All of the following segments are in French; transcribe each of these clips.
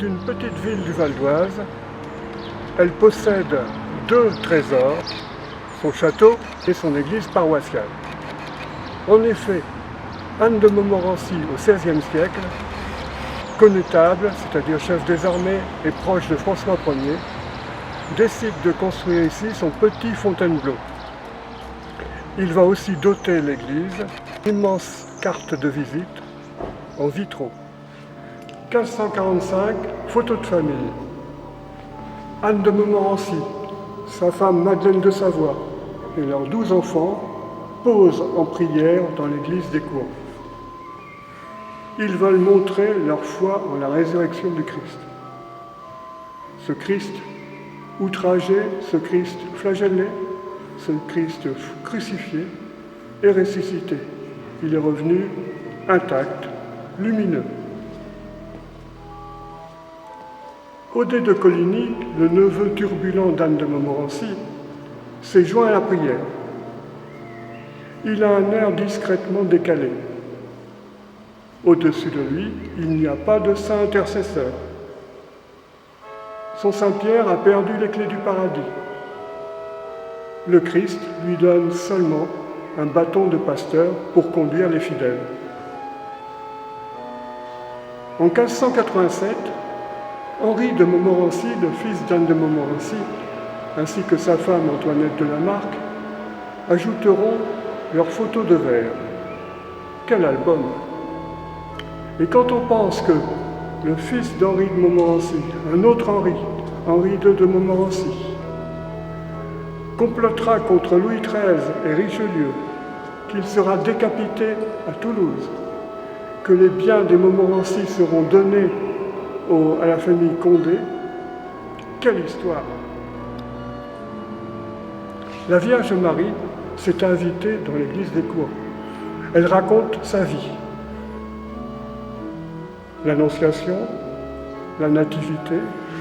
une petite ville du Val d'Oise. Elle possède 2 trésors, son château et son église paroissiale. En effet, Anne de Montmorency au XVIe siècle, connétable, c'est-à-dire chef des armées et proche de François Ier, décide de construire ici son petit Fontainebleau. Il va aussi doter l'église d'une immense carte de visite en vitraux. 1545, photo de famille. Anne de Montmorency, sa femme Madeleine de Savoie et leurs 12 enfants posent en prière dans l'église des Cours. Ils veulent montrer leur foi en la résurrection du Christ. Ce Christ outragé, ce Christ flagellé, ce Christ crucifié est ressuscité. Il est revenu intact, lumineux. Odet de Coligny, le neveu turbulent d'Anne de Montmorency, s'est joint à la prière. Il a un air discrètement décalé. Au-dessus de lui, il n'y a pas de saint intercesseur. Son Saint-Pierre a perdu les clés du paradis. Le Christ lui donne seulement un bâton de pasteur pour conduire les fidèles. En 1587, Henri de Montmorency, le fils d'Anne de Montmorency, ainsi que sa femme Antoinette de la Marck, ajouteront leurs photos de verre. Quel album! Et quand on pense que le fils d'Henri de Montmorency, un autre Henri, Henri II de Montmorency, complotera contre Louis XIII et Richelieu, qu'il sera décapité à Toulouse, que les biens des Montmorency seront donnés à la famille Condé, quelle histoire! La Vierge Marie s'est invitée dans l'église des Cours. Elle raconte sa vie. L'Annonciation, la Nativité,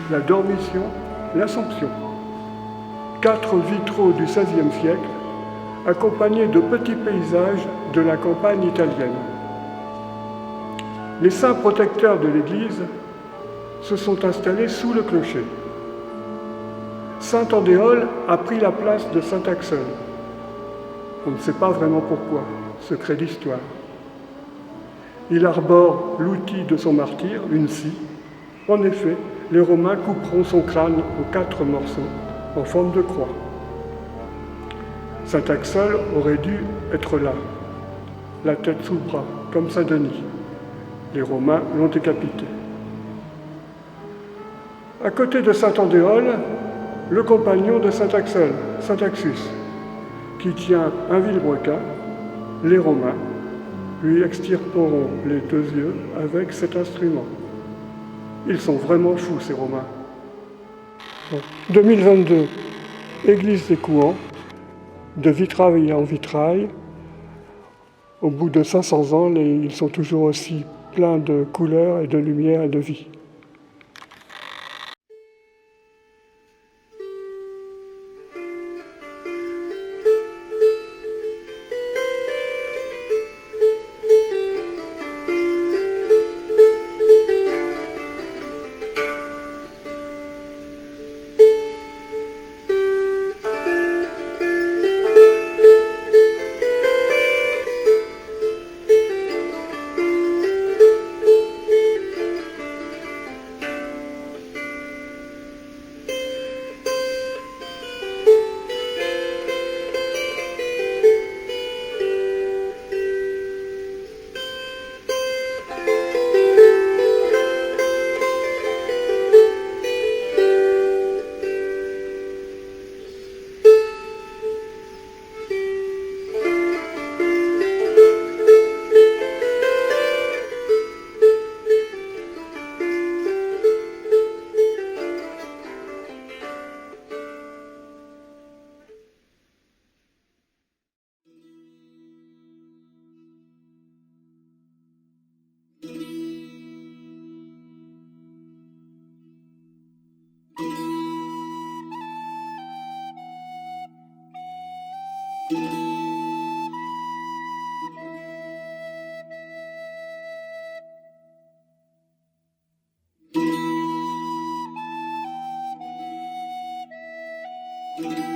la Dormition, l'Assomption. 4 vitraux du XVIe siècle, accompagnés de petits paysages de la campagne italienne. Les saints protecteurs de l'église se sont installés sous le clocher. Saint Andéol a pris la place de Saint Axel. On ne sait pas vraiment pourquoi, secret d'histoire. Il arbore l'outil de son martyre, une scie. En effet, les Romains couperont son crâne en 4 morceaux, en forme de croix. Saint Axel aurait dû être là, la tête sous le bras, comme Saint Denis. Les Romains l'ont décapité. À côté de Saint Andéol, le compagnon de Saint Axel, Saint Axus, qui tient un vilebrequin. Les Romains lui extirperont les 2 yeux avec cet instrument. Ils sont vraiment fous, ces Romains. 2022, église des Couans, de vitrail en vitrail. Au bout de 500 ans, ils sont toujours aussi pleins de couleurs et de lumière et de vie. Thank you.